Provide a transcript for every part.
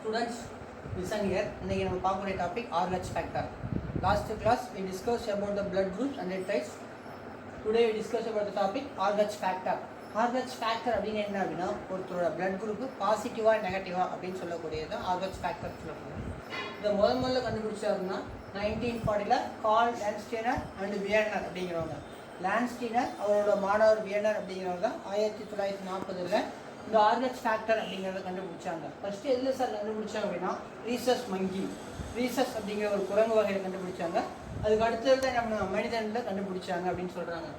Students, listen here. இன்னைக்கு நம்ம பார்க்கக்கூடிய topic RH factor. Last class we discussed about the blood groups and their types. Today we discuss about the topic RH factor. RH factor அப்படின்னா என்ன அப்படின்னா ஒருத்தரோட blood group பாசிட்டிவா நெகட்டிவா அப்படின்னு சொல்லக்கூடியது RH factor சொல்லப்படுது. இதை முதல்ல கண்டுபிடிச்சாருன்னா 1940ல கார்ல் லான்ஸ்டீனர் அண்ட் வியர்னர் அப்படிங்கிறவங்க. லான்ஸ்டீனர் அவரோட மாணவர் வியர்னர் அப்படிங்கிறவங்க தான் 1940ல் இந்த RH ஃபேக்டர் அப்படிங்கிறத கண்டுபிடிச்சாங்க. ஃபஸ்ட்டு எதில் சார் கண்டுபிடிச்சாங்க அப்படின்னா ரீசஸ் மங்கி, ரீசஸ் அப்படிங்கிற ஒரு குரங்கு வகையில் கண்டுபிடிச்சாங்க. அதுக்கு அடுத்தது தான் நம்ம மனிதனில் கண்டுபிடிச்சாங்க அப்படின்னு சொல்கிறாங்க.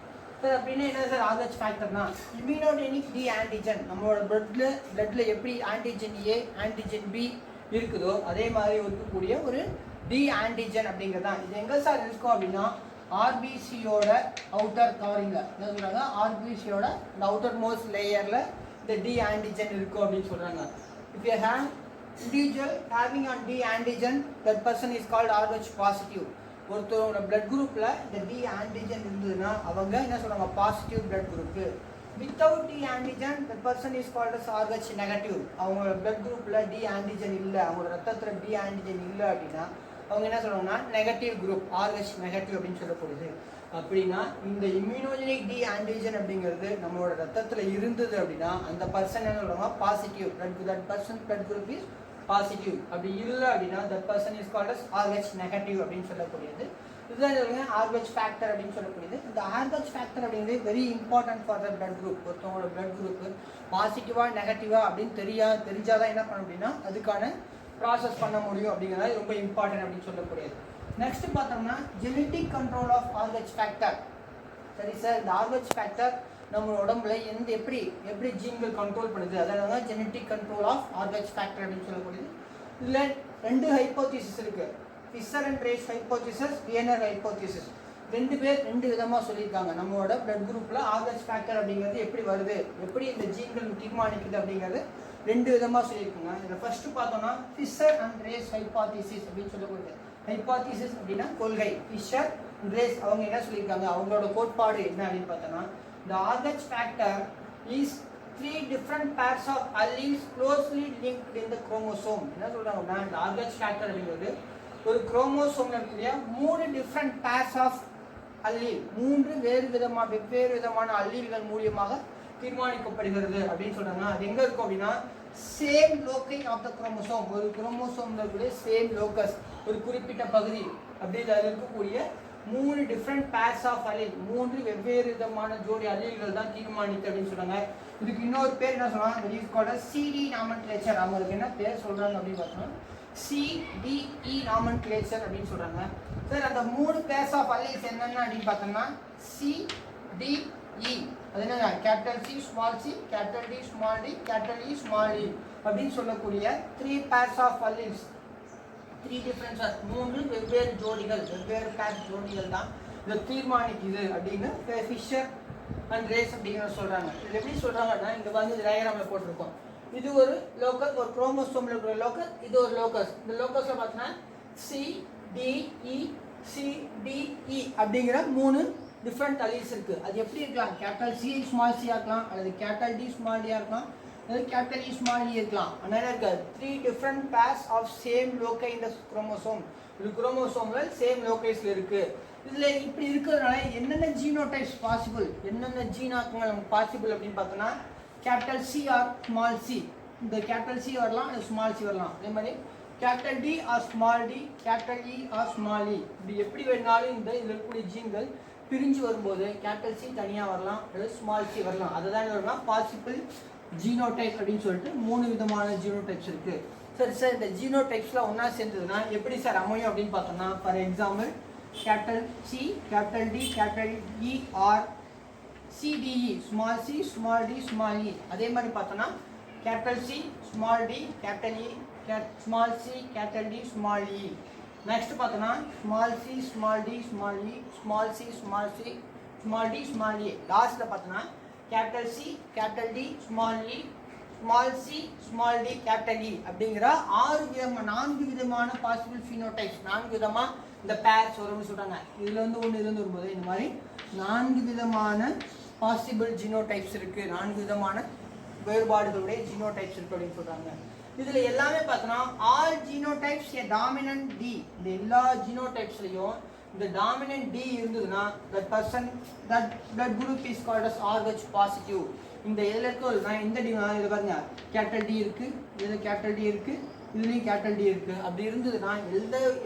சார் அப்படின்னா என்ன sir RH ஃபேக்டர்னா immunogenic D antigen, நம்மளோட பிளட்டில் எப்படி ஆன்டிஜன் ஏ ஆன்டிஜன் பி இருக்குதோ அதே மாதிரி இருக்கக்கூடிய ஒரு டி ஆன்டிஜன் அப்படிங்கிறது தான். இது எங்கே சார் இருக்கும் அப்படின்னா ஆர்பிசியோட அவுட்டர் கவரிங்கில் என்ன சொல்கிறாங்க, ஆர்பிசியோட இந்த அவுட்டர் மோஸ்ட் லேயரில் இந்த டி ஆன்டிஜன் இருக்கும் அப்படின்னு சொல்கிறாங்க. If you have individual having an D antigen that person is called RH positive. ஒருத்தரோட பிளட் குரூப்பில் இந்த டி ஆன்டிஜன் இருந்ததுன்னா அவங்க என்ன சொல்கிறாங்க, positive blood group. Without D antigen that person is called as RH negative. அவங்களோட பிளட் குரூப்பில் D antigen இல்லை, அவங்களோட ரத்தத்தில் டி ஆன்டிஜன் இல்லை அப்படின்னா அவங்க என்ன சொல்கிறாங்கன்னா நெகட்டிவ் குரூப், RH நெகட்டிவ் அப்படின்னு சொல்லப்படுது. அப்படின்னா இந்த இம்யூனோஜெனிக் டி ஆன்டிஜன் அப்படிங்கிறது நம்மளோட ரத்தத்தில் இருந்தது அப்படின்னா அந்த பர்சன் என்ன சொல்லுவாங்க, positive that person blood group is positive. அப்படி இல்லை அப்படின்னா that person is called as RH negative அப்படின்னு சொல்லக்கூடியது. இதுதான் சொல்லுங்க RH ஃபேக்டர் அப்படின்னு சொல்லக்கூடியது. இந்த RH ஃபேக்டர் அப்படிங்கிறது very important for the blood group. ஒருத்தவங்களோட பிளட் குரூப் பாசிட்டிவா நெகட்டிவா அப்படின்னு தெரிஞ்சாதான் என்ன பண்ண அப்படின்னா அதுக்கான ப்ராசஸ் பண்ண முடியும் அப்படிங்கிறது ரொம்ப இம்பார்ட்டன்ட் அப்படின்னு சொல்லக்கூடியது. நெக்ஸ்ட் பார்த்தோம்னா genetic control of RH factor. சரி சார், இந்த RH ஃபேக்டர் நம்ம உடம்புல எப்படி ஜீன்கள் கண்ட்ரோல் பண்ணுது, அதாவது genetic control of RH factor அப்படின்னு சொல்லக்கூடியது. இதில் ரெண்டு ஹைப்போதிசிஸ் இருக்கு, Fisher and Race hypothesis, Wiener hypothesis. ரெண்டு பேர் ரெண்டு விதமாக சொல்லியிருக்காங்க. நம்மளோட பிளட் குரூப்பில் RH ஃபேக்டர் அப்படிங்கிறது எப்படி வருது, எப்படி இந்த ஜீன்கள் தீர்மானிக்குது அப்படிங்கிறது ரெண்டு விதமாக சொல்லியிருக்காங்க. இதில் ஃபர்ஸ்ட் பார்த்தோம்னா ஃபிஷர் அண்ட் ரேஸ் ஹைப்போதிசிஸ் அப்படின்னு சொல்லக்கூடியது. ஹைப்போதிசிஸ் அப்படின்னா கொள்கை. ஃபிஷர் அண்ட் ரேஸ் அவங்க என்ன சொல்லியிருக்காங்க, அவங்களோட கோட்பாடு என்ன அப்படின்னு பார்த்தோம்னா the RH factor is 3 different pairs of alleles closely linked in the chromosome. என்ன சொல்றாங்கன்னா இந்த RH factor அப்படிங்கிறது ஒரு குரோமோசோம்ல இருக்கக்கூடிய 3 different pairs of allele, 3 வெவ்வேறு விதமான அல்லீல்கள் மூலமாக தீர்மானிக்கப்படுகிறது அப்படின்னு சொல்றாங்க. அது எங்க இருக்கும் அப்படின்னா சேம் லோக்கை ஆஃப் த குரோமோசோம், ஒரு குரோமோசோம்ல இருக்கக்கூடிய சேம் லோக்கஸ், ஒரு குறிப்பிட்ட பகுதி அப்படி இருக்கக்கூடிய 3 டிஃப்ரெண்ட் பேர்ஸ் ஆஃப் அல்லீல், 3 வெவ்வேறு விதமான ஜோடி அல்லீல்கள் தான் தீர்மானித்து அப்படின்னு சொல்றாங்க. இதுக்கு இன்னொரு பேர் என்ன சொல்றாங்க, it is called CD nomenclature. அவங்களுக்கு என்ன பேர் சொல்றாங்க அப்படின்னு பார்த்தோம்னா CDE நாமன்கிளேச்சர் அப்படின்னு சொல்றாங்க. சார் அந்த 3 பேர்ஸ் ஆஃப் அல்லீல்ஸ் என்னென்ன அப்படின்னு பார்த்தோம்னா CDE, அது என்ன, capital C small c, capital D small d, capital E small e அப்படின்னு சொல்லக்கூடிய 3 பேர்ஸ் ஆஃப் அல்லீல்ஸ், 3 டிஃபரன்சஸ், 3 வெவ்வேறு ஜோடிகள், வெவ்வேறு பேர் ஜோடிகள் தான் இதை தீர்மானிக்குது அப்படின்னு ஃபிஷர் அண்ட் ரேஸ் அப்படிங்கிற சொல்கிறாங்க. இது எப்படி சொல்கிறாங்கன்னா இங்கே வந்து டயக்ராமில் போட்டிருக்கோம். இது ஒரு லோக்கஸ், ஒரு குரோமோசோமில் இருக்கிற லோக்கஸ், இது ஒரு லோக்கஸ். இந்த லோக்கஸில் பார்த்தீங்கன்னா CDE அப்படிங்கிற 3 டிஃப்ரெண்ட் அல்லீல்ஸ் இருக்குது. அது எப்படி இருக்கலாம், கேபிட்டல் C ஸ்மால் c இருக்கலாம், அல்லது கேபிட்டல் D ஸ்மால் d இருக்கலாம், கேபிட்டல் E ஸ்மால் e இருக்கலாம். அதனால இருக்காது 3 டிஃப்ரெண்ட் பேர்ஸ் ஆஃப் சேம் லோக்கை இந்த குரோமோசோம், இது குரோமோசோம்ல சேம் லோக்கைஸ்ல இருக்கு. இதுல இப்படி இருக்கிறதுனால என்னென்ன ஜீனோடைப்ஸ் பாசிபிள், என்னென்ன ஜீனாக்கங்கள் நமக்கு பாசிபிள் அப்படின்னு பார்த்தோம்னா capital C or small c, இந்த கேபிட்டல் C வரலாம், ஸ்மால் c வரலாம். அதே மாதிரி capital D or small d, capital E or small e, இப்படி எப்படி வேணாலும் இந்த இதில் இருக்கக்கூடிய ஜீன்கள் பிரிஞ்சு வரும்போது கேபிட்டல் C தனியாக வரலாம், அல்லது ஸ்மால் c வரலாம். அதுதான் என்ன பாசிபிள் ஜீனோடைப் அப்படின்னு சொல்லிட்டு 3 விதமான ஜீனோடைப்ஸ் இருக்கு. சரி சார், இந்த ஜீனோடைப்ஸ்லாம் ஒன்றா சேர்ந்ததுன்னா எப்படி சார் அமையும் அப்படின்னு பார்த்தோம்னா for example capital C, capital D, capital E or CDE, small c, small d, small e. அதே மாதிரி பார்த்தோம்னா capital C, small d, capital E, small c, capital D, small e. Next பார்த்தோம்னா small c, small d, small e, small c, small c, small d, small e. லாஸ்ட்டில் பார்த்தோம்னா capital C, capital D, small e, small c, small d, capital E அப்படிங்கிற 4 விதமான possible ஃபீனோடைப்ஸ், 4 விதமாக இந்த purse வரும்னு சொல்கிறாங்க. இதில் வந்து ஒன்று இருந்து வரும்போது இந்த மாதிரி 4 விதமான பாசிபிள் ஜீனோடைப்ஸ் இருக்குது, 4 விதமான வேறுபாடுகளுடைய ஜீனோடைப்ஸ் இருக்கு அப்படின்னு சொல்றாங்க. இதுல எல்லாமே பார்த்தோம்னா ஆல் ஜீனோடைப்ஸ் ஏ டாமினன்ட் டி, இந்த எல்லா ஜீனோடைப்ஸ்லயும் இந்த டாமினன்ட் டி இருந்ததுன்னா that person that blood group is called as RH positive. இந்த எதுல இருக்கோ இந்த டி இத பாருங்க கேபிட்டல் டி இருக்கு, இதுல கேபிட்டல் டி இருக்கு, இதுலயும் கேபிட்டல் டி இருக்கு. அப்படி இருந்ததுன்னா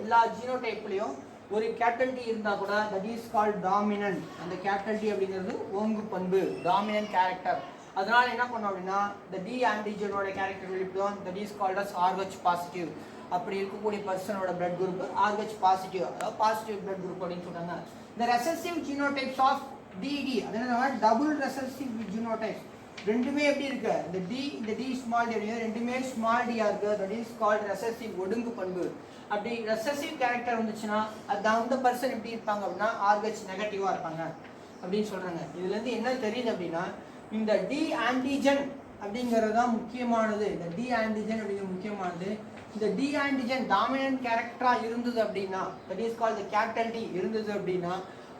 எல்லா ஜீனோடைப்லயும் ஒரு கேபிட்டல் டி இருந்தா கூட that is called dominant. அந்த கேபிட்டல் டி அப்படிங்கிறது ஓங்கு பண்பு, டாமினன்ட் கேரக்டர். அதனால என்ன பண்ணோம் அப்படின்னா the D antigenோட கேரக்டர் வெளிப்படுத்தும், that is called as RH positive. அப்படி இருக்கக்கூடிய பர்சனோட பிளட் குரூப் RH பாசிட்டிவ், அதாவது பாசிட்டிவ் பிளட் குரூப் அப்படின்னு சொல்றாங்க. the recessive genotypes of DD, அதாவது டபுள் ரெசசிவ் ஜீனோடைப்ஸ் ரெண்டுமே எப்படி இருக்கு, இந்த D ஸ்மால் டி ரெண்டுமே ஸ்மால் டியா இருக்கு, that is called recessive ஒடுங்கு பண்பு. அப்படி ரெசசிவ் கேரக்டர் வந்துச்சுன்னா அந்த பர்சன் எப்படி இருப்பாங்க அப்படின்னா RH நெகட்டிவா இருப்பாங்க அப்படின்னு சொல்றாங்க. இதுல இருந்து என்ன தெரியுது அப்படின்னா இந்த டி ஆன்டிஜன் அப்படிங்கிறது தான் முக்கியமானது. இந்த டி ஆன்டிஜன் அப்படிங்கிறது முக்கியமானது. இந்த டி ஆன்டிஜன் டாமினன்ட் கேரக்டரா இருந்தது அப்படின்னா, that is called the capital D இருந்தது அப்படின்னா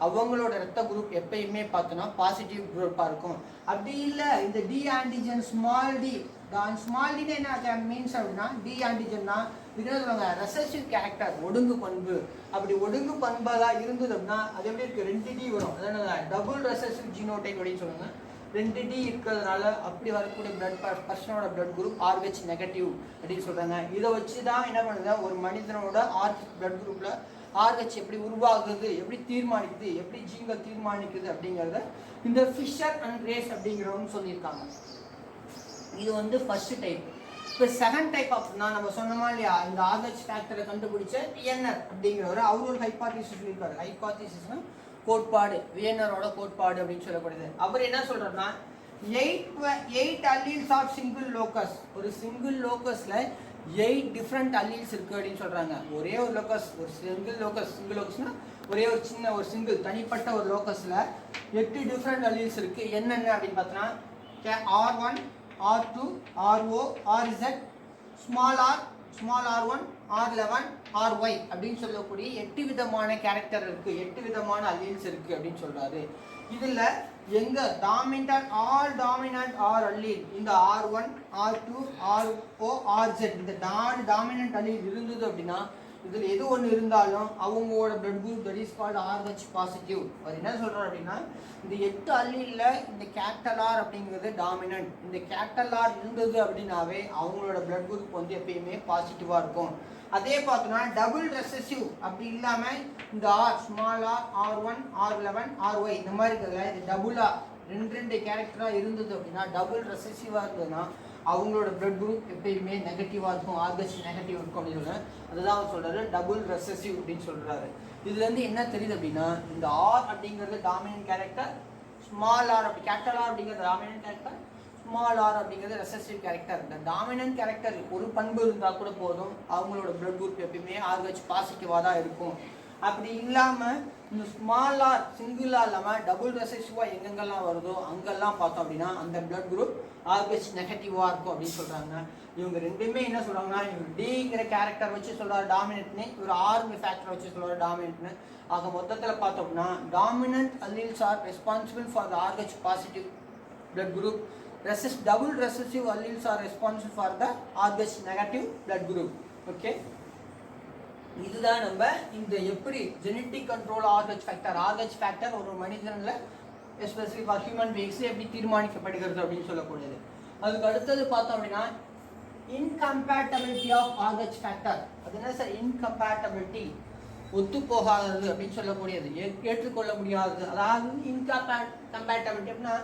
அவங்களோட ரத்த குரூப் எப்பயுமே பார்த்தோன்னா பாசிட்டிவ் குரூப்பாக இருக்கும். அப்படி இல்லை இந்த டி ஆன்டிஜன் ஸ்மால் டி என்ன மீன்ஸ் அப்படின்னா டி ஆன்டிஜன்னா இதுன்னு சொல்லுவாங்க ரெசசிவ் கேரக்டர் ஒடுங்கு பண்பு. அப்படி ஒடுங்கு பண்பாக இருந்தது அப்படின்னா அது எப்படி இருக்கு, 2 டி வரும், அதான் டபுள் ரெசசிவ் ஜீனோடைப் அப்படின்னு சொல்லுவாங்க. 2 டி இருக்கிறதுனால அப்படி வரக்கூடிய பர்சனோட பிளட் குரூப் RH நெகட்டிவ் அப்படின்னு சொல்றாங்க. இதை வச்சு தான் என்ன பண்ணுது, ஒரு மனிதனோட பிளட் குரூப்ல RH எப்படி உருவாகுது, எப்படி தீர்மானிக்குது, எப்படி ஜீன்கள் தீர்மானிக்குது அப்படிங்கிறத இந்த ஃபிஷர் அண்ட் ரேஸ் அப்படிங்கிறவங்க சொல்லியிருக்காங்க. இது ஃபர்ஸ்ட் டைப். இப்போ செகண்ட் டைப் அப்படின்னா நம்ம சொன்னோமா இல்லையா, இந்த RH ஃபேக்டரை கண்டுபிடிச்ச வியன்னர் அப்படிங்கிறவர் அவர் ஒரு ஹைபாத்திசிஸ் சொல்லியிருக்காரு. ஹைபாத்திசிஸ்னா கோட்பாடு, வியன்னரோட கோட்பாடு அப்படின்னு சொல்லப்படுது. அவர் என்ன சொல்றாருன்னா 8 அல்லீல்ஸ் ஆஃப் சிங்கிள் லோக்கஸ், ஒரு சிங்கிள் லோக்கஸ்ல 8 டிஃப்ரெண்ட் அல்லீல்ஸ் இருக்கு அப்படின்னு சொல்றாங்க. ஒரே ஒரு லோக்கஸ், ஒரு சிங்கிள் லோக்கஸ்னா ஒரே ஒரு சின்ன ஒரு சிங்கிள் தனிப்பட்ட ஒரு லோக்கஸ்ல 8 டிஃப்ரெண்ட் அல்லீல்ஸ் இருக்கு. என்னென்ன அப்படின்னு பார்த்தோன்னா R1, R2, RO, RZ, small r1, R11, RY அப்படின்னு சொல்லக்கூடிய 8 விதமான கேரக்டர் இருக்கு, 8 விதமான அல்லீல்ஸ் இருக்கு அப்படின்னு சொல்றாரு. இதுல எங்க டாமினன்ட் ஆர் அல்லீல் இந்த R1, R2, RO, RZ இந்த 4 டாமினன்ட் அல்லீல் இருந்தது அப்படின்னா இதுல எது ஒன்று இருந்தாலும் அவங்களோட blood group that is called RH positive. அது என்ன சொல்றாரு அப்படின்னா இந்த 8 அல்லீல்ல இந்த கேபிட்டல் R அப்படிங்கிறது டாமினன்ட். இந்த கேபிட்டல் R இருந்தது அப்படின்னாவே அவங்களோட பிளட் குரூப் எப்பயுமே பாசிட்டிவா இருக்கும். அதே பார்த்தோம்னா டபுள் ரெசசிவ் அப்படி இல்லாம இந்த R small R1, R11, RY இந்த மாதிரி இருக்கிறதுல இது டபுளா 2 கேரக்டரா இருந்தது அப்படின்னா டபுள் ரெசசிவா இருந்ததுன்னா அவங்களோட பிளட் குரூப் எப்பயுமே நெகட்டிவா இருக்கும், RH நெகட்டிவ் இருக்கும் அப்படின்னு சொல்றாரு. அதுதான் அவர் சொல்றாரு டபுள் ரெசசிவ் அப்படின்னு சொல்றாரு. இதுல இருந்து என்ன தெரியுது அப்படின்னா இந்த R அப்படிங்கிறது டாமினன்ட் கேரக்டர், ஸ்மால் R அப்படி கேபிட்டல் R அப்படிங்கிறது டாமினன்ட் கேரக்டர், ஸ்மால் R அப்படிங்கிறது ரெசசிவ் கேரக்டர். இந்த டாமினன்ட் கேரக்டர் ஒரு பண்பு இருந்தால் கூட போதும், அவங்களோட பிளட் குரூப் எப்பயுமே RH பாசிட்டிவாக தான் இருக்கும். அப்படி இல்லாமல் இந்த ஸ்மால் R சிங்கிள் ஆர் இல்லாமல் டபுள் ரெசசிவாக எங்கெங்கெல்லாம் வருதோ அங்கெல்லாம் பார்த்தோம் அப்படின்னா அந்த பிளட் குரூப் RH நெகட்டிவாக இருக்கும் அப்படின்னு சொல்கிறாங்க. இவங்க ரெண்டுமே என்ன சொல்கிறாங்கன்னா இவர் டிங்கிற கேரக்டர் வச்சு சொல்கிறார் டாமினன்ட்னு, இவர் ஆர்ங்கிற ஃபேக்டர் வச்சு சொல்கிறார் டாமினன்ட்னு. ஆக மொத்தத்தில் பார்த்தோம்னா dominant alleles are responsible for the RH positive blood group. double recessive alleles are responsible for the RH negative blood group. Okay, இதுதான் நம்ம இந்த எப்படி ஜெனெட்டிக் கண்ட்ரோல் RH ஃபேக்டர் ஒரு மனிதன்ல எஸ்பெஷலி ஃபார் ஹியூமன் பீயிங்ஸ் எப்படி தீர்மானிக்கப்படுகிறது அப்படின்னு சொல்லக்கூடியது. அதுக்கு அடுத்தது பார்த்தோம் அப்படின்னா இன்கம்பேட்டபிலிட்டி ஆஃப் RH ஃபேக்டர். அது என்ன சார் இன்கம்பேட்டபிலிட்டி, ஒத்து போகாதது அப்படின்னு சொல்லக்கூடியது, ஏற்றுக்கொள்ள முடியாதது. அதாவது இன்கம்பேட்டபிலிட்டி அப்படின்னா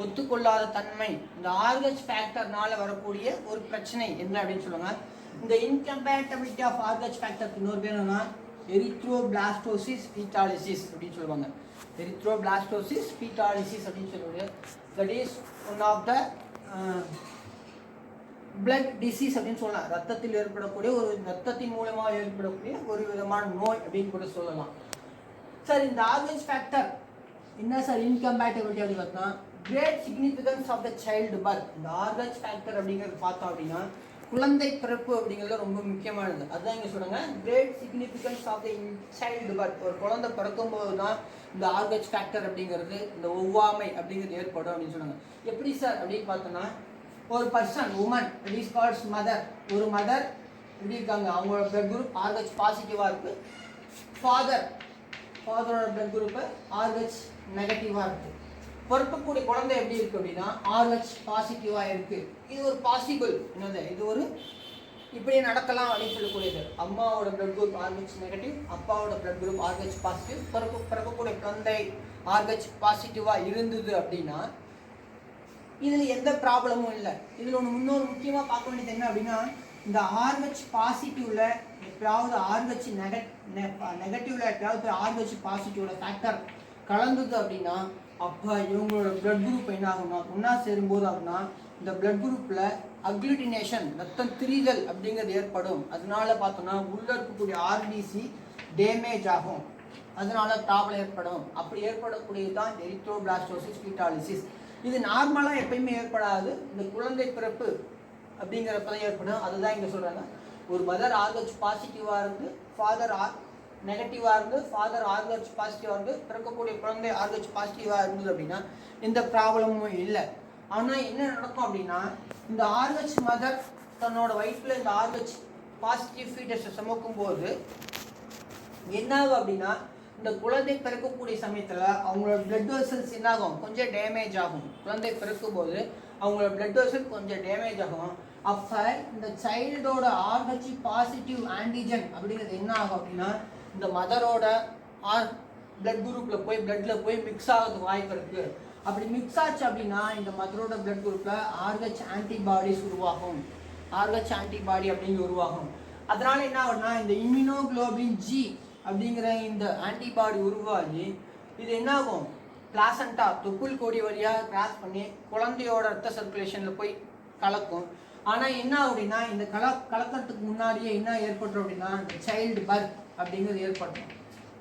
ஒத்துக்கொள்ளாத தன்மை. இந்த RH ஃபேக்டர்னால வரக்கூடிய ஒரு பிரச்சனை என்ன அப்படின்னு சொல்லுவாங்க. இந்த இன்கம்பேட்டபிலிட்டி ஆஃப் RH ஃபேக்டருக்கு இன்னொரு பேர் என்னன்னா எரித்ரோபிளாஸ்டோசிஸ் ஃபீட்டாலிசிஸ் அப்படின்னு சொல்லுவாங்க. எரித்ரோபிளாஸ்டோசிஸ் ஃபீட்டாலிசிஸ் அப்படின்னு சொல்லக்கூடிய that is one of the blood disease அப்படின்னு சொல்லலாம். ரத்தத்தில் ஏற்படக்கூடிய ஒரு ரத்தத்தின் மூலமாக ஏற்படக்கூடிய ஒரு விதமான நோய் அப்படின்னு கூட சொல்லலாம். சார் இந்த RH ஃபேக்டர் என்ன சார் இன்கம்பேட்டபிலிட்டி அப்படின்னு பார்த்தோம்னா great significance of the child birth. இந்த RH ஃபேக்டர் அப்படிங்கிறது பார்த்தோம் அப்படின்னா குழந்தை பிறப்பு அப்படிங்கிறது ரொம்ப முக்கியமானது. அதுதான் இங்கே சொல்றாங்க great significance of the child birth. ஒரு குழந்தை பிறக்கும் போது தான் இந்த RH ஃபேக்டர் அப்படிங்கிறது இந்த ஒவ்வாமை அப்படிங்கிறது ஏற்படும் அப்படின்னு சொன்னாங்க. எப்படி சார் அப்படின்னு பார்த்தோம்னா ஒரு person woman it is calls mother. ஒரு மதர் எப்படி இருக்காங்க, அவங்களோட பிளட் குரூப் RH பாசிட்டிவாக இருக்குது. ஃபாதரோட பிளட் குரூப்பு RH நெகட்டிவாக இருக்குது. பிறக்கக்கூடிய குழந்தை எப்படி இருக்குது அப்படின்னா RH பாசிட்டிவாக இருக்குது. இது ஒரு பாசிபிள் என்னது, இது ஒரு இப்படியே நடக்கலாம் அப்படின்னு சொல்லக்கூடியது. அம்மாவோட பிளட் குரூப் RH நெகட்டிவ், அப்பாவோட பிளட் குரூப் RH பாசிட்டிவ், பிறக்கக்கூடிய குழந்தை RH பாசிட்டிவாக இருந்தது அப்படின்னா இதில் எந்த ப்ராப்ளமும் இல்லை. இதில் இன்னொரு முக்கியமாக பார்க்க வேண்டியது என்ன அப்படின்னா, இந்த RH பாசிட்டிவ்ல எப்பயாவது RH நெகட்டிவ்ல எப்பயாவது RH பாசிட்டிவோட ஃபேக்டர் கலந்தது அப்படின்னா அப்போ இவங்களோட பிளட் குரூப் என்ன ஆகும்னா ஒன்றா சேரும்போது அப்படின்னா இந்த பிளட் குரூப்பில் அக்ளூட்டினேஷன் ரத்தம் திரிதல் அப்படிங்கிறது ஏற்படும். அதனால பார்த்தோம்னா உள்ள இருக்கக்கூடிய RBC டேமேஜ் ஆகும், அதனால ப்ராப்ளம் ஏற்படும். அப்படி ஏற்படக்கூடியது தான் எரித்ரோபிளாஸ்டோசிஸ் ஃபீட்டாலிசிஸ். இது நார்மலாக எப்பயுமே ஏற்படாது, இந்த குழந்தை பிறப்பு அப்படிங்கிறப்ப தான் ஏற்படும். அதுதான் இங்கே சொல்கிறாங்க. ஒரு மதர் RH பாசிட்டிவாக இருந்து ஃபாதர் நெகட்டிவாக இருந்து ஃபாதர் RH பாசிட்டிவாக இருந்து பிறக்கக்கூடிய குழந்தை RH பாசிட்டிவாக இருந்தது அப்படின்னா எந்த ப்ராப்ளமும் இல்லை. ஆனால் என்ன நடக்கும் அப்படின்னா இந்த RH மதர் தன்னோட வயிற்றில் இந்த RH பாசிட்டிவ் ஃபீட்டஸை சுமக்கும் போது என்ன ஆகும் அப்படின்னா இந்த குழந்தை பிறக்கக்கூடிய சமயத்தில் அவங்களோட பிளட் வெசல்ஸ் என்ன ஆகும், கொஞ்சம் டேமேஜ் ஆகும். குழந்தை பிறக்கும் போது அவங்களோட பிளட் வெசல் கொஞ்சம் டேமேஜ் ஆகும். அப்போ இந்த சைல்டோட RH பாசிட்டிவ் ஆன்டிஜன் அப்படிங்கிறது என்ன ஆகும் அப்படின்னா இந்த மதரோட பிளட் குரூப்பில் போய் பிளட்டில் போய் மிக்ஸ் ஆகிறதுக்கு வாய்ப்பு இருக்குது. அப்படி மிக்ஸ் ஆச்சு அப்படின்னா இந்த மதரோட பிளட் குரூப்பில் RH ஆன்டிபாடிஸ் உருவாகும். RH ஆன்டிபாடி அப்படிங்கிற உருவாகும். அதனால என்ன ஆகும்னா இந்த இம்யூனோகுளோபின் G அப்படிங்கிற இந்த ஆன்டிபாடி உருவாகி இது என்ன ஆகும், பிளாசண்டா தொப்புள் கொடி வழியாக கிராஸ் பண்ணி குழந்தையோட ரத்த சர்க்குலேஷனில் போய் கலக்கும். ஆனால் என்ன அப்படின்னா இந்த கலக்கிறதுக்கு முன்னாடியே என்ன ஏற்பட்டுரும் அப்படின்னா இந்த சைல்டு பர்த் அப்படிங்கிறது ஏற்படும்,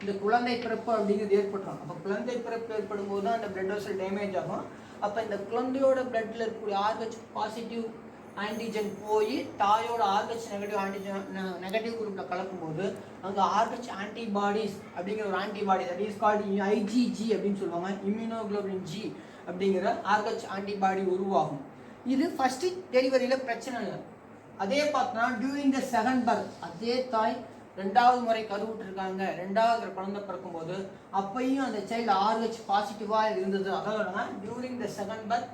இந்த குழந்தை பிறப்பு அப்படிங்கிறது ஏற்பட்டுரும். அப்போ குழந்தை பிறப்பு ஏற்படும் போது தான் அந்த பிளட் வெசல் டேமேஜ் ஆகும். அப்போ இந்த குழந்தையோட பிளட்டில் இருக்கக்கூடிய RH பாசிட்டிவ் ஆன்டிஜன் போய் தாயோட RH நெகட்டிவ் குரூப்பில் கலக்கும்போது அங்கே RH ஆன்டிபாடிஸ் அப்படிங்கிற ஒரு antibody that is called IgG அப்படின்னு சொல்லுவாங்க, இம்யூனோகுளோபின் G அப்படிங்கிற RH ஆன்டிபாடி உருவாகும். இது ஃபஸ்ட்டு டெலிவரியில் பிரச்சனை இல்லை. அதே பார்த்தோன்னா டியூரிங் த செகண்ட் பர்த் அதே தாய் ரெண்டாவது முறை கருவுற்றிருக்காங்க, ரெண்டாவது குழந்தை பிறக்கும்போது அப்பையும் அந்த சைல்டு RH பாசிட்டிவாக இருந்தது. அதாவது during the second birth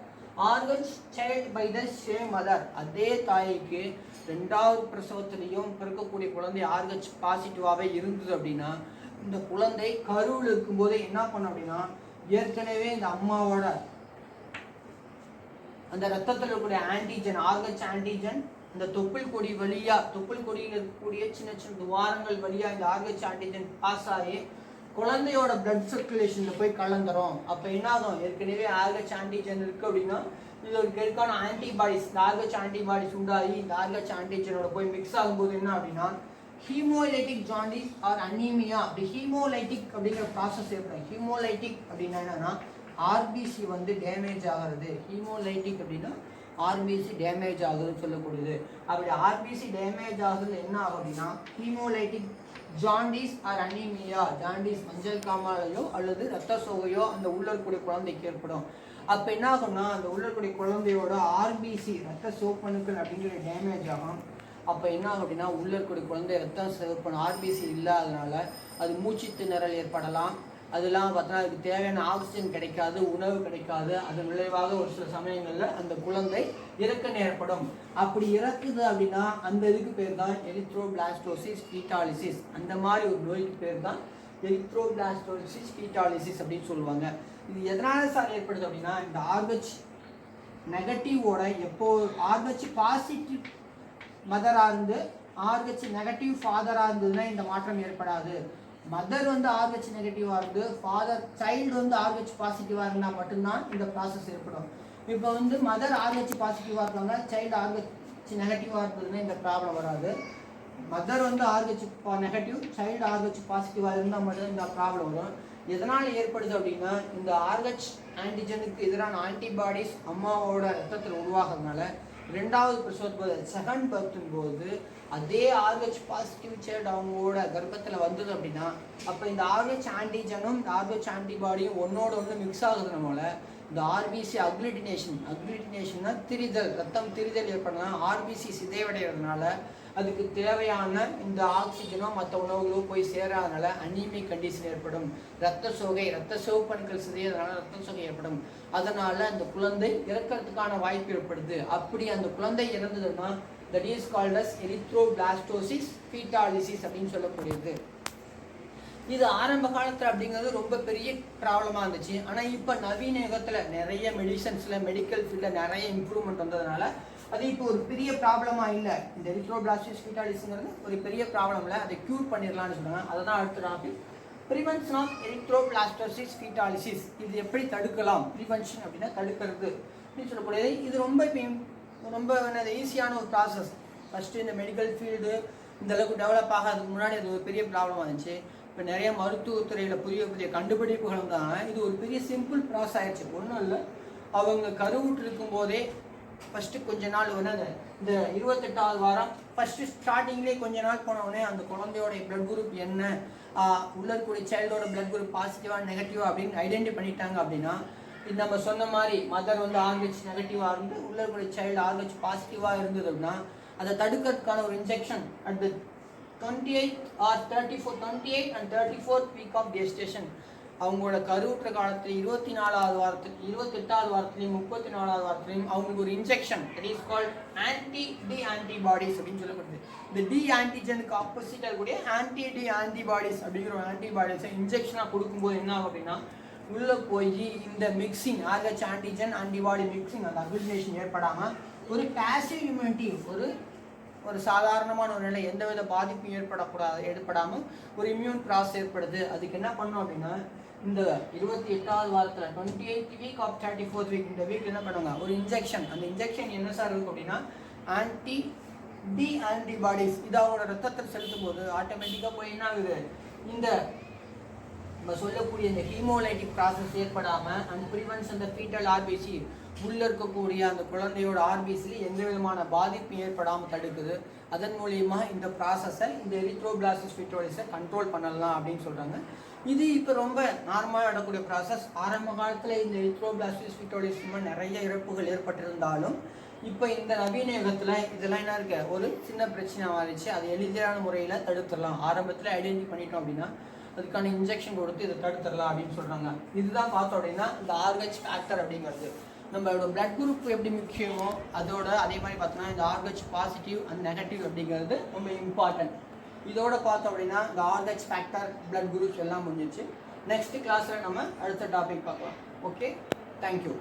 RH child by the same mother, அதே தாய்க்கு ரெண்டாவது பிரசவத்திலையும் பிறக்கக்கூடிய குழந்தை RH பாசிட்டிவாகவே இருந்தது அப்படின்னா இந்த குழந்தை கருவில் இருக்கும்போது என்ன பண்ணும் அப்படின்னா ஏற்கனவே இந்த அம்மாவோட அந்த ரத்தத்தில் இருக்கக்கூடிய ஆன்டிஜன் RH ஆன்டிஜன் இந்த தொப்புள் கொடி வழியாக தொப்புள் கொடியில் இருக்கக்கூடிய சின்ன சின்ன துவாரங்கள் வழியாக இந்த RH ஆன்டிஜன் பாஸ் ஆகி குழந்தையோட பிளட் சர்க்குலேஷனில் போய் கலந்துரும். அப்போ என்ன ஆகும், ஏற்கனவே RH ஆன்டிஜன் இருக்குது அப்படின்னா இதற்கான ஆன்டிபாடிஸ் இந்த RH ஆன்டிபாடிஸ் உண்டாகி இந்த RH ஆன்டிஜனோட போய் மிக்ஸ் ஆகும்போது என்ன அப்படின்னா ஹீமோலைட்டிக் ஜாண்டிஸ் ஆர் அனீமியா அப்படி ஹீமோலைட்டிக் அப்படிங்கிற ப்ராசஸ் ஏற்படும். ஹீமோலைட்டிக் அப்படின்னா என்னன்னா RBC வந்து டேமேஜ் ஆகிறது. ஹீமோலைட்டிக் அப்படின்னா RBC டேமேஜ் ஆகுதுன்னு சொல்லக்கூடியது. அப்படி RBC டேமேஜ் ஆகுது என்ன ஆகும் அப்படின்னா haemolytic jaundice or anaemia, jaundice மஞ்சள் காமாலையோ அல்லது ரத்த சோகையோ அந்த உள்ள இருக்கக்கூடிய குழந்தைக்கு ஏற்படும். அப்போ என்ன ஆகும்னா அந்த உள்ள இருக்கக்கூடிய குழந்தையோட RBC ரத்த சிவப்பணுக்கள் அப்படிங்கிற டேமேஜ் ஆகும். அப்போ என்ன ஆகும் அப்படின்னா உள்ள இருக்கக்கூடிய குழந்தை ரத்தம் சிவப்பணு RBC இல்லாதனால அது மூச்சு திணறல் ஏற்படலாம். அதெல்லாம் பார்த்தோன்னா அதுக்கு தேவையான ஆக்சிஜன் கிடைக்காது, உணவு கிடைக்காது. அதன் விளைவாக ஒரு சில சமயங்களில் அந்த குழந்தை இறக்க நேரப்படும். அப்படி இறக்குது அப்படின்னா அந்த இதுக்கு பேர் தான் எரித்ரோபிளாஸ்டோசிஸ் ஃபீட்டாலிசிஸ். அந்த மாதிரி ஒரு நோய்க்கு பேர் தான் எரித்ரோபிளாஸ்டோசிஸ் ஃபீட்டாலிசிஸ் அப்படின்னு சொல்லுவாங்க. இது எதனால சார் ஏற்படுது அப்படின்னா இந்த RH நெகட்டிவோட எப்போ RH பாசிட்டிவ் மதராக இருந்து RH நெகட்டிவ் ஃபாதராக இருந்ததுன்னா இந்த மாற்றம் ஏற்படாது. மதர் வந்து RH நெகட்டிவாக இருந்து ஃபாதர் சைல்டு வந்து RH பாசிட்டிவாக இருந்தால் மட்டும்தான் இந்த ப்ராசஸ் ஏற்படும். இப்போ வந்து மதர் RH பாசிட்டிவாக இருக்காங்க, சைல்டு RH நெகட்டிவாக இருந்ததுன்னா இந்த ப்ராப்ளம் வராது. மதர் வந்து RH நெகட்டிவ் சைல்டு RH பாசிட்டிவாக இருந்தால் மட்டும் இந்த ப்ராப்ளம் வரும். எதனால் ஏற்படுது அப்படின்னா இந்த RH ஆன்டிஜனுக்கு எதிரான ஆன்டிபாடிஸ் அம்மாவோட ரத்தத்தில் உருவாகிறதுனால ரெண்டாவது பிரசவத்து செகண்ட் பர்த்தின் போது அதே RH பாசிட்டிவ் சைல்டு அவங்களோட கர்ப்பத்தில் வந்தது அப்படின்னா அப்போ இந்த RH ஆன்டிஜனும் இந்த RH ஆன்டிபாடியும் ஒன்னோட ஒன்று மிக்ஸ் ஆகுதுனால இந்த ஆர்பிசி அக்ளூட்டினேஷன்னா திரிதல், ரத்தம் திரிதல் ஏற்படலாம். ஆர்பிசி சிதைவடைகிறதுனால அதுக்கு தேவையான இந்த ஆக்சிஜனோ மற்ற உணவுகளோ போய் சேராதனால அனீமிக் கண்டிஷன் ஏற்படும். ரத்த சிவப்பணுக்கள் சிதையறதுனால ரத்த சோகை ஏற்படும். அதனால அந்த குழந்தை இறக்கிறதுக்கான வாய்ப்பு ஏற்படுது. அப்படி அந்த குழந்தை இறந்ததுன்னா that is called as erythroblastosis fetalis அப்படின்னு சொல்லக்கூடியது. இது ஆரம்ப காலத்தில் அப்படிங்கிறது ரொம்ப பெரிய ப்ராப்ளமாக இருந்துச்சு. ஆனால் இப்போ நவீன யுகத்தில் நிறைய மெடிசன்ஸில் மெடிக்கல் ஃபீல்டில் நிறைய இம்ப்ரூவ்மெண்ட் வந்ததுனால அது இப்போ ஒரு பெரிய ப்ராப்ளமாக இல்லை. இந்த எரித்ரோபிளாஸ்டிஸ் ஃபீட்டாலிஸ்ங்கிறது ஒரு பெரிய ப்ராப்ளம் இல்லை, அதை க்யூர் பண்ணிடலாம்னு சொல்கிறாங்க. அதை தான் அடுத்த டாபிக், ப்ரிவென்ஷன் ஆஃப் எரித்ரோபிளாஸ்டோசிஸ் ஃபீட்டாலிசிஸ். இது எப்படி தடுக்கலாம்? ப்ரிவென்ஷன் அப்படின்னா தடுக்கிறது அப்படின்னு சொல்லக்கூடியது. இது ரொம்ப என்னது ஈஸியான ஒரு ப்ராசஸ். ஃபஸ்ட்டு இந்த மெடிக்கல் ஃபீல்டு இந்த அளவுக்கு டெவலப் ஆகாததுக்கு முன்னாடி அது ஒரு பெரிய ப்ராப்ளமாக இருந்துச்சு. இப்போ நிறைய மருத்துவத்துறையில் புதிய கண்டுபிடிப்புகள் வந்தாங்க. இது ஒரு பெரிய சிம்பிள் ப்ராசஸ் ஆயிடுச்சு. ஒன்றும் இல்லை, அவங்க கருவுற்று இருக்கும் போதே ஃபஸ்ட்டு கொஞ்ச நாள் என்னது இந்த 28வது வாரம் ஃபஸ்ட்டு ஸ்டார்டிங்லேயே கொஞ்ச நாள் போனவுடனே அந்த குழந்தையோடைய பிளட் குரூப் என்ன, உள்ள இருக்கக்கூடிய சைல்டோட பிளட் குரூப் பாசிட்டிவாக நெகட்டிவாக அப்படின்னு ஐடென்டிஃபை பண்ணிட்டாங்க. அப்படின்னா இது நம்ம சொன்ன மாதிரி மதர் வந்து RH நெகட்டிவாக இருந்து உள்ள இருக்கக்கூடிய சைல்டு RH பாசிட்டிவாக இருந்தது அப்படின்னா அதை தடுக்கிறதுக்கான ஒரு injection at 28 and 34th week of gestation, அவங்களோட கருவுற்ற காலத்தில் 24வது வாரத்தில் 28வது வாரத்திலையும் 34வது வாரத்திலையும் அவங்களுக்கு ஒரு injection, that is called anti antibodies அப்படின்னு சொல்லப்படுது. இந்த டி ஆன்டிஜனுக்கு ஆப்போசிட்டாக இருக்கக்கூடிய ஆன்டிபாடிஸ் அப்படிங்கிற ஒரு ஆன்டிபாடிஸை இன்ஜெக்ஷனாக கொடுக்கும்போது என்ன ஆகும் அப்படின்னா உள்ளே போய் இந்த mixing RH antigen antibody mixing அந்த அக்ளூட்டினேஷன் ஏற்படாமல் ஒரு பேசிவ் இம்யூனிட்டி, ஒரு சாதாரணமான ஒரு நிலை, எந்தவித பாதிப்பும் ஏற்படாமல் ஒரு இம்யூன் ப்ராசஸ் ஏற்படுது. அதுக்கு என்ன பண்ணோம் அப்படின்னா இந்த 28வது வாரத்தில் 28th week of 34th week இந்த வீக் என்ன பண்ணுவாங்க ஒரு இன்ஜெக்ஷன். அந்த இன்ஜெக்ஷன் என்ன சார் இருக்கும் அப்படின்னா ஆன்டிபாடிஸ். இது அவங்களோட ரத்தத்தில் செலுத்தும் போது ஆட்டோமேட்டிக்காக போய் என்ன ஆகுது, இந்த நம்ம சொல்லக்கூடிய இந்த ஹீமோலைட்டிக் ப்ராசஸ் ஏற்படாமல் அண்ட் ப்ரிவென்ட்ஸ் அந்த ஃபீட்டல் ஆர்பிசி உள்ள இருக்கக்கூடிய அந்த குழந்தையோட ஆர்பிசியில் எந்த விதமான பாதிப்பும் ஏற்படாமல் தடுக்குது. அதன் மூலியமாக இந்த ப்ராசஸை இந்த எரித்ரோபிளாஸ்டிஸ் ஃபீட்டாலிஸை கண்ட்ரோல் பண்ணலாம் அப்படின்னு சொல்கிறாங்க. இது இப்போ ரொம்ப நார்மலாக நடக்கக்கூடிய ப்ராசஸ். ஆரம்ப காலத்தில் இந்த எரித்ரோபிளாஸ்டிஸ் ஃபீட்டாலிஸ் நிறைய இறப்புகள் ஏற்பட்டிருந்தாலும் இப்போ இந்த நவீன யுகத்தில் இதெல்லாம் என்ன இருக்கு, ஒரு சின்ன பிரச்சனை மாறிடுச்சு. அது எளிதான முறையில் தடுத்துடலாம். ஆரம்பத்தில் ஐடென்டிஃபை பண்ணிட்டோம் அப்படின்னா அதுக்கான இன்ஜெக்ஷன் கொடுத்து இதை தடுத்துடலாம் அப்படின்னு சொல்கிறாங்க. இதுதான் பார்த்தோம் அப்படின்னா இந்த RH ஃபேக்டர் அப்படிங்கிறது. நம்மளோட பிளட் குரூப் எப்படி முக்கியமோ அதோட அதே மாதிரி பார்த்தோன்னா இந்த RH பாசிட்டிவ் அண்ட் நெகட்டிவ் அப்படிங்கிறது ரொம்ப இம்பார்ட்டன்ட். இதோட பார்த்தோம் அப்படின்னா இந்த RH ஃபேக்டர் பிளட் குரூப்ஸ் எல்லாம் முடிஞ்சிச்சு. நெக்ஸ்ட் கிளாஸில் நம்ம அடுத்த டாபிக் பார்க்கலாம். Okay, thank you.